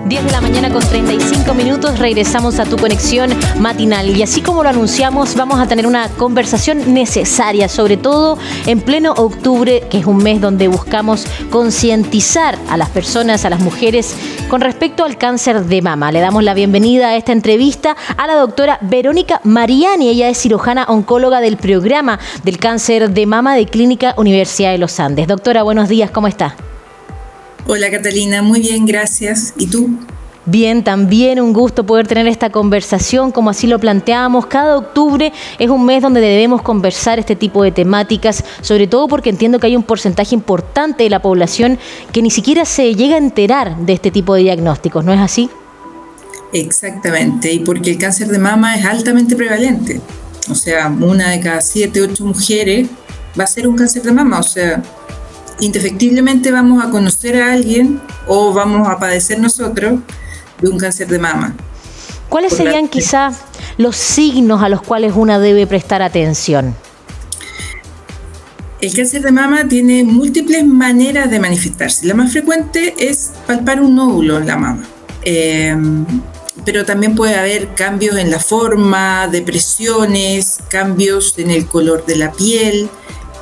10 de la mañana con 35 minutos, regresamos a tu conexión matinal y así como lo anunciamos vamos a tener una conversación necesaria, sobre todo en pleno octubre, que es un mes donde buscamos concientizar a las personas, a las mujeres con respecto al cáncer de mama. Le damos la bienvenida a esta entrevista a la doctora Verónica Mariani. Ella es cirujana oncóloga del programa del cáncer de mama de Clínica Universidad de los Andes. Doctora, buenos días, ¿cómo está? Hola Catalina, muy bien, gracias. ¿Y tú? Bien, también un gusto poder tener esta conversación, como así lo planteamos. Cada octubre es un mes donde debemos conversar este tipo de temáticas, sobre todo porque entiendo que hay un porcentaje importante de la población que ni siquiera se llega a enterar de este tipo de diagnósticos, ¿no es así? Exactamente, y porque el cáncer de mama es altamente prevalente. O sea, 1 de cada 7, 8 mujeres va a ser un cáncer de mama, o sea, indefectiblemente vamos a conocer a alguien o vamos a padecer nosotros de un cáncer de mama. ¿Cuáles serían quizás los signos a los cuales una debe prestar atención? El cáncer de mama tiene múltiples maneras de manifestarse. La más frecuente es palpar un nódulo en la mama. Pero también puede haber cambios en la forma, depresiones, cambios en el color de la piel,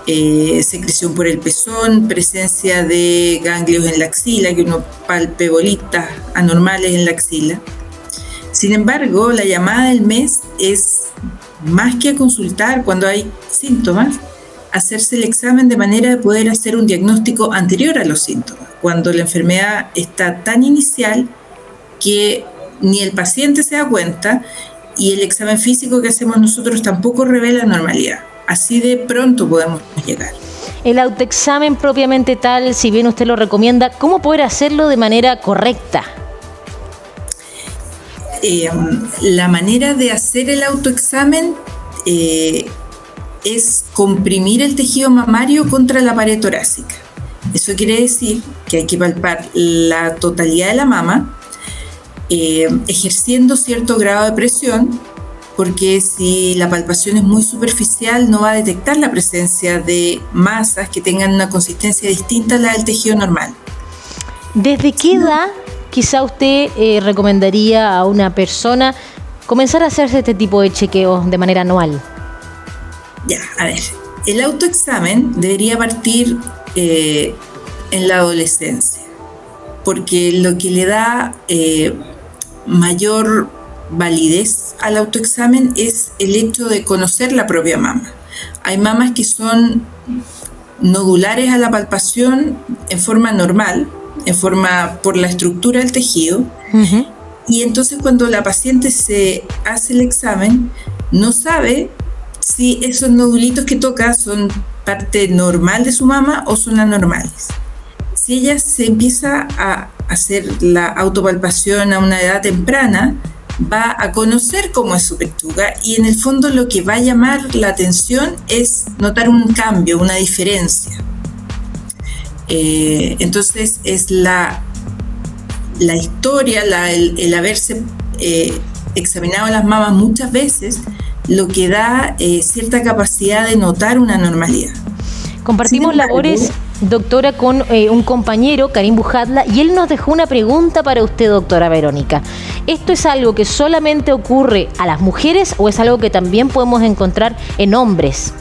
secreción por el pezón, presencia de ganglios en la axila, que uno palpe bolitas anormales en la axila. Sin embargo, la llamada del mes es, más que a consultar cuando hay síntomas, hacerse el examen de manera de poder hacer un diagnóstico anterior a los síntomas, cuando la enfermedad está tan inicial que ni el paciente se da cuenta y el examen físico que hacemos nosotros tampoco revela normalidad. Así de pronto podemos llegar. El autoexamen propiamente tal, si bien usted lo recomienda, ¿cómo poder hacerlo de manera correcta? La manera de hacer el autoexamen es comprimir el tejido mamario contra la pared torácica. Eso quiere decir que hay que palpar la totalidad de la mama, ejerciendo cierto grado de presión, porque si la palpación es muy superficial no va a detectar la presencia de masas que tengan una consistencia distinta a la del tejido normal. ¿Desde qué edad quizá usted recomendaría a una persona comenzar a hacerse este tipo de chequeos de manera anual? Ya, a ver, el autoexamen debería partir en la adolescencia, porque lo que le da mayor validez al autoexamen es el hecho de conocer la propia mama. Hay mamas que son nodulares a la palpación en forma normal, en forma por la estructura del tejido, y entonces cuando la paciente se hace el examen no sabe si esos nodulitos que toca son parte normal de su mama o son anormales. Si ella se empieza a hacer la autopalpación a una edad temprana, va a conocer cómo es su pechuga y en el fondo lo que va a llamar la atención es notar un cambio, una diferencia. Entonces es la historia, el haberse examinado las mamas muchas veces lo que da cierta capacidad de notar una normalidad. Compartimos labores, doctora, con un compañero, Karim Bujatla, y él nos dejó una pregunta para usted, doctora Verónica. ¿Esto es algo que solamente ocurre a las mujeres o es algo que también podemos encontrar en hombres?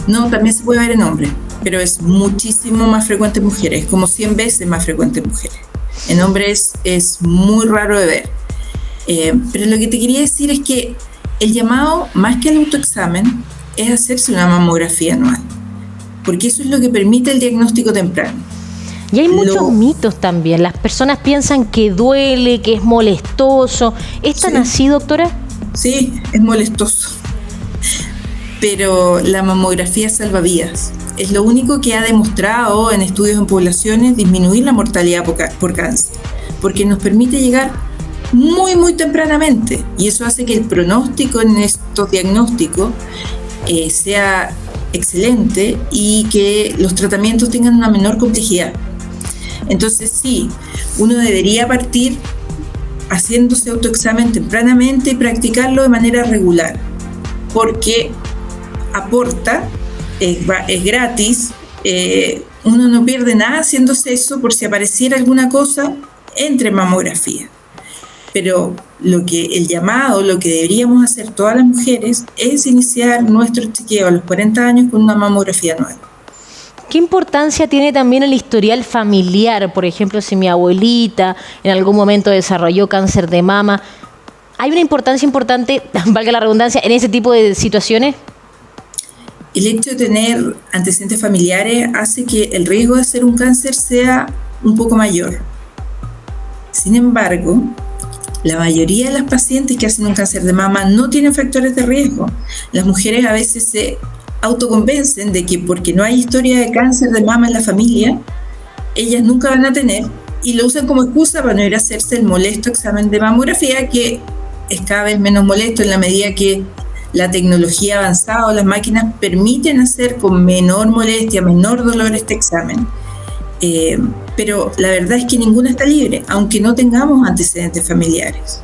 No, también se puede ver en hombres, pero es muchísimo más frecuente en mujeres, como 100 veces más frecuente en mujeres. En hombres es muy raro de ver. Pero lo que te quería decir es que el llamado, más que el autoexamen, es hacerse una mamografía anual, porque eso es lo que permite el diagnóstico temprano. Y hay muchos mitos también. Las personas piensan que duele, que es molestoso. ¿Es tan así, doctora? Sí, es molestoso. Pero la mamografía salva vidas. Es lo único que ha demostrado en estudios en poblaciones disminuir la mortalidad por cáncer, porque nos permite llegar muy, muy tempranamente. Y eso hace que el pronóstico en estos diagnósticos sea excelente y que los tratamientos tengan una menor complejidad. Entonces sí, uno debería partir haciéndose autoexamen tempranamente y practicarlo de manera regular, porque aporta, es gratis, uno no pierde nada haciéndose eso por si apareciera alguna cosa entre mamografía. Pero el llamado, lo que deberíamos hacer todas las mujeres es iniciar nuestro chequeo a los 40 años con una mamografía anual. ¿Qué importancia tiene también el historial familiar? Por ejemplo, si mi abuelita en algún momento desarrolló cáncer de mama, ¿hay una importancia importante, valga la redundancia, en ese tipo de situaciones? El hecho de tener antecedentes familiares hace que el riesgo de hacer un cáncer sea un poco mayor. Sin embargo, la mayoría de las pacientes que hacen un cáncer de mama no tienen factores de riesgo. Las mujeres a veces se autoconvencen de que porque no hay historia de cáncer de mama en la familia, ellas nunca van a tener, y lo usan como excusa para no ir a hacerse el molesto examen de mamografía, que es cada vez menos molesto en la medida que la tecnología avanzada o las máquinas permiten hacer con menor molestia, menor dolor este examen. Pero la verdad es que ninguna está libre, aunque no tengamos antecedentes familiares.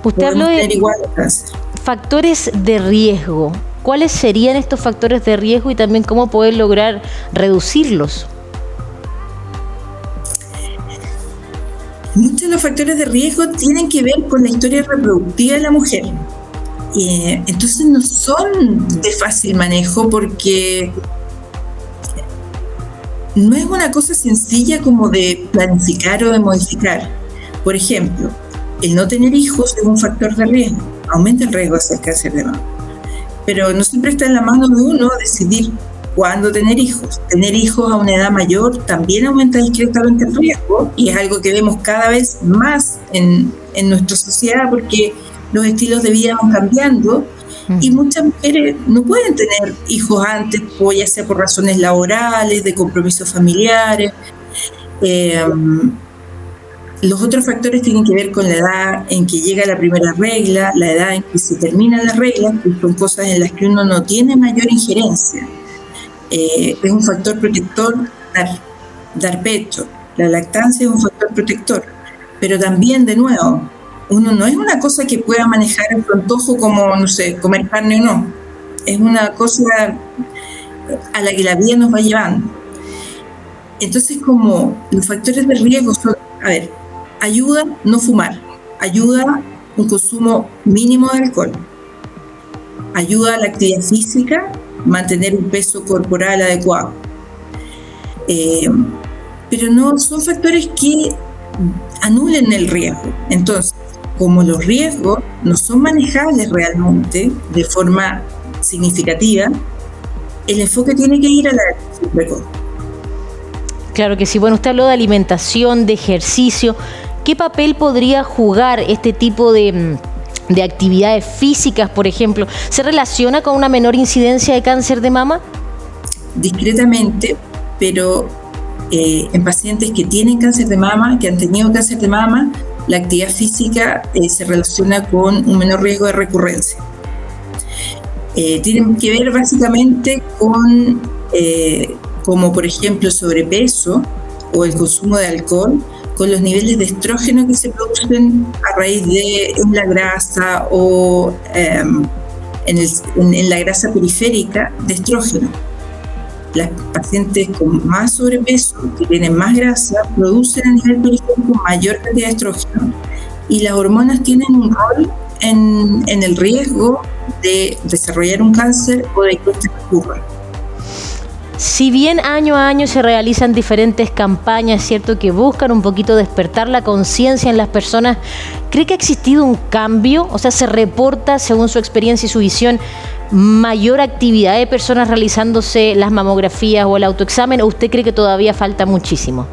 Usted habló de factores de riesgo. ¿Cuáles serían estos factores de riesgo y también cómo poder lograr reducirlos? Muchos de los factores de riesgo tienen que ver con la historia reproductiva de la mujer. Entonces no son de fácil manejo porque no es una cosa sencilla como de planificar o de modificar. Por ejemplo, el no tener hijos es un factor de riesgo, aumenta el riesgo de hacer cáncer de mama. Pero no siempre está en la mano de uno decidir cuándo tener hijos. Tener hijos a una edad mayor también aumenta discretamente el riesgo, y es algo que vemos cada vez más en nuestra sociedad porque los estilos de vida van cambiando y muchas mujeres no pueden tener hijos antes, ya sea por razones laborales, de compromisos familiares. Los otros factores tienen que ver con la edad en que llega la primera regla, la edad en que se termina la regla, que son cosas en las que uno no tiene mayor injerencia. Es un factor protector dar pecho, la lactancia es un factor protector, pero también, de nuevo, uno no es una cosa que pueda manejar en su antojo como, no sé, comer carne o no. Es una cosa a la que la vida nos va llevando. Entonces, como los factores de riesgo son, ayuda no fumar, ayuda un consumo mínimo de alcohol, ayuda a la actividad física, mantener un peso corporal adecuado. Pero no son factores que anulen el riesgo. Entonces, como los riesgos no son manejables realmente de forma significativa, el enfoque tiene que ir a la detección precoz. Claro que sí. Bueno, usted habló de alimentación, de ejercicio. ¿Qué papel podría jugar este tipo de actividades físicas, por ejemplo? ¿Se relaciona con una menor incidencia de cáncer de mama? Discretamente, pero en pacientes que tienen cáncer de mama, que han tenido cáncer de mama, la actividad física se relaciona con un menor riesgo de recurrencia. Tienen que ver básicamente con, como por ejemplo sobrepeso o el consumo de alcohol, con los niveles de estrógeno que se producen a raíz de la grasa o en la grasa periférica de estrógeno. Las pacientes con más sobrepeso, que tienen más grasa, producen a nivel periférico mayor cantidad de estrógeno, y las hormonas tienen un rol en el riesgo de desarrollar un cáncer o de que este ocurra. Si bien año a año se realizan diferentes campañas, ¿cierto?, que buscan un poquito despertar la conciencia en las personas, ¿cree que ha existido un cambio? O sea, ¿se reporta, según su experiencia y su visión, mayor actividad de personas realizándose las mamografías o el autoexamen, o usted cree que todavía falta muchísimo?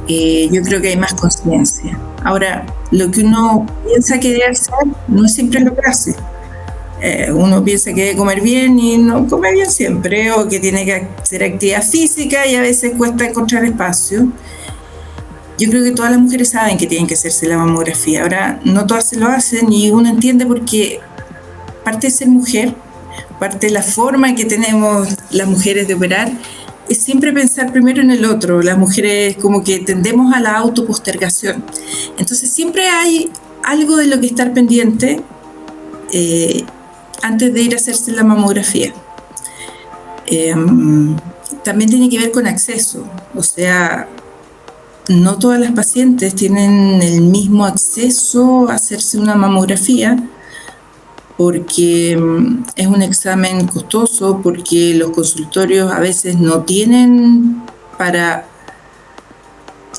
Yo creo que hay más conciencia. Ahora, lo que uno piensa que debe hacer no es siempre lo que hace. Uno piensa que debe comer bien y no come bien siempre, o que tiene que hacer actividad física y a veces cuesta encontrar espacio. Yo creo que todas las mujeres saben que tienen que hacerse la mamografía. Ahora, no todas se lo hacen y uno entiende porque parte de ser mujer, parte de la forma que tenemos las mujeres de operar, es siempre pensar primero en el otro. Las mujeres como que tendemos a la autopostergación. Entonces siempre hay algo de lo que estar pendiente antes de ir a hacerse la mamografía. También tiene que ver con acceso. O sea, no todas las pacientes tienen el mismo acceso a hacerse una mamografía porque es un examen costoso, porque los consultorios a veces no tienen para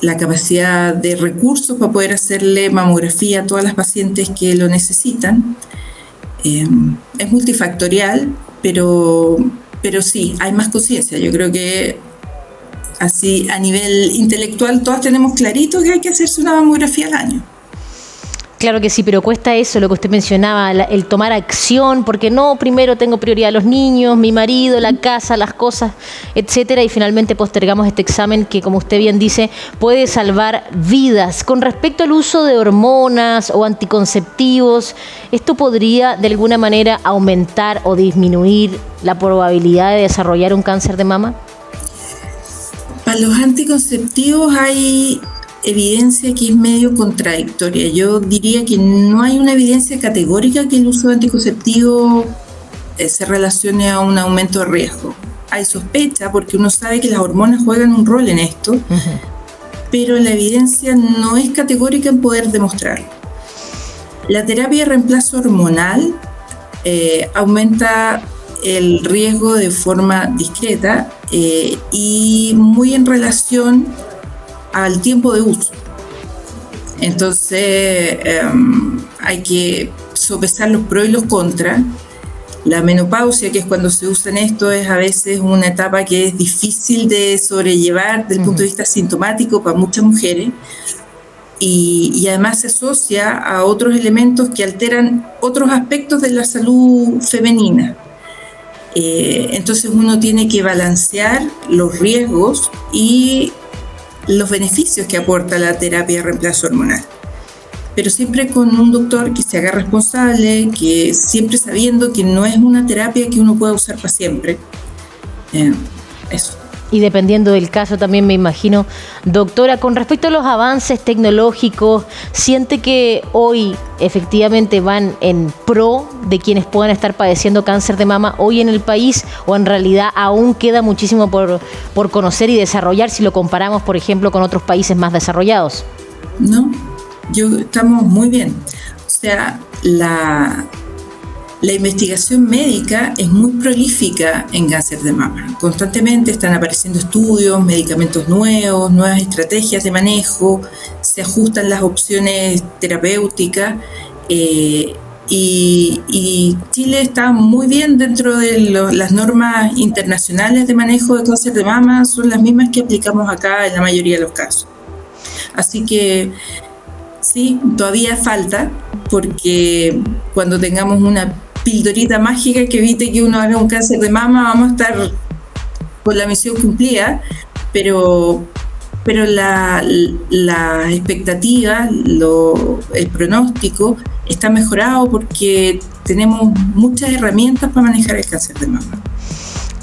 la capacidad de recursos para poder hacerle mamografía a todas las pacientes que lo necesitan. Es multifactorial, pero sí, hay más conciencia. Yo creo que así a nivel intelectual todas tenemos clarito que hay que hacerse una mamografía al año. Claro que sí, pero cuesta eso, lo que usted mencionaba, el tomar acción, porque no, primero tengo prioridad a los niños, mi marido, la casa, las cosas, etcétera, y finalmente postergamos este examen que, como usted bien dice, puede salvar vidas. Con respecto al uso de hormonas o anticonceptivos, ¿esto podría de alguna manera aumentar o disminuir la probabilidad de desarrollar un cáncer de mama? Para los anticonceptivos hay evidencia que es medio contradictoria. Yo diría que no hay una evidencia categórica que el uso de anticonceptivos se relacione a un aumento de riesgo. Hay sospecha porque uno sabe que las hormonas juegan un rol en esto, pero la evidencia no es categórica en poder demostrarlo. La terapia de reemplazo hormonal aumenta el riesgo de forma discreta y muy en relación al tiempo de uso. Entonces hay que sopesar los pros y los contras. La menopausia, que es cuando se usa en esto, es a veces una etapa que es difícil de sobrellevar desde el punto de vista sintomático para muchas mujeres y además se asocia a otros elementos que alteran otros aspectos de la salud femenina. Entonces uno tiene que balancear los riesgos y los beneficios que aporta la terapia de reemplazo hormonal, pero siempre con un doctor que se haga responsable, que siempre sabiendo que no es una terapia que uno pueda usar para siempre. Eso. Y dependiendo del caso también, me imagino. Doctora, con respecto a los avances tecnológicos, ¿siente que hoy efectivamente van en pro de quienes puedan estar padeciendo cáncer de mama hoy en el país, o en realidad aún queda muchísimo por conocer y desarrollar si lo comparamos, por ejemplo, con otros países más desarrollados? No, estamos muy bien. O sea, la investigación médica es muy prolífica en cáncer de mama. Constantemente están apareciendo estudios, medicamentos nuevos, nuevas estrategias de manejo, se ajustan las opciones terapéuticas y Chile está muy bien dentro de las normas internacionales de manejo de cáncer de mama, son las mismas que aplicamos acá en la mayoría de los casos. Así que sí, todavía falta, porque cuando tengamos una pildorita mágica que evite que uno haga un cáncer de mama, vamos a estar con la misión cumplida, pero la expectativa, el pronóstico está mejorado porque tenemos muchas herramientas para manejar el cáncer de mama.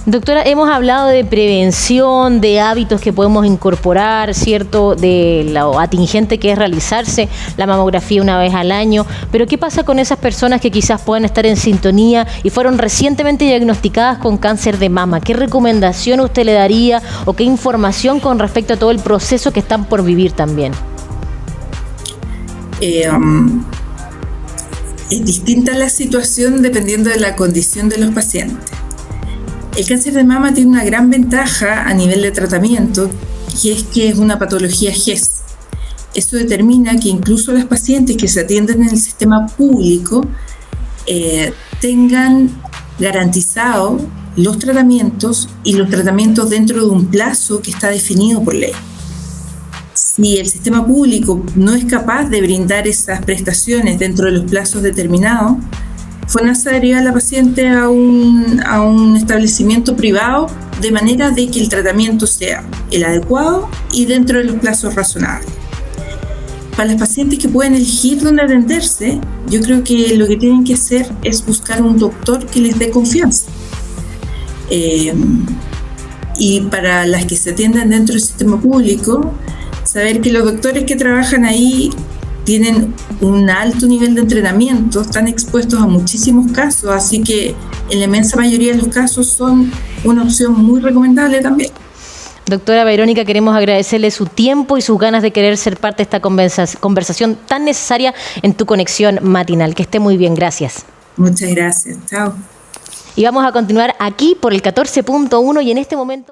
Doctora, hemos hablado de prevención, de hábitos que podemos incorporar, ¿cierto? De lo atingente que es realizarse la mamografía una vez al año. Pero ¿qué pasa con esas personas que quizás puedan estar en sintonía y fueron recientemente diagnosticadas con cáncer de mama? ¿Qué recomendación usted le daría o qué información con respecto a todo el proceso que están por vivir también? Es distinta la situación dependiendo de la condición de los pacientes. El cáncer de mama tiene una gran ventaja a nivel de tratamiento, y es que es una patología GES. Eso determina que incluso las pacientes que se atienden en el sistema público tengan garantizados los tratamientos, y los tratamientos dentro de un plazo que está definido por ley. Si el sistema público no es capaz de brindar esas prestaciones dentro de los plazos determinados, fue necesario a la paciente a un establecimiento privado, de manera de que el tratamiento sea el adecuado y dentro de los plazos razonables. Para las pacientes que pueden elegir dónde atenderse, yo creo que lo que tienen que hacer es buscar un doctor que les dé confianza. Y para las que se atiendan dentro del sistema público, saber que los doctores que trabajan ahí tienen un alto nivel de entrenamiento, están expuestos a muchísimos casos, así que en la inmensa mayoría de los casos son una opción muy recomendable también. Doctora Verónica, queremos agradecerle su tiempo y sus ganas de querer ser parte de esta conversación tan necesaria en Tu Conexión Matinal. Que esté muy bien, gracias. Muchas gracias, chao. Y vamos a continuar aquí por el 14.1 y en este momento...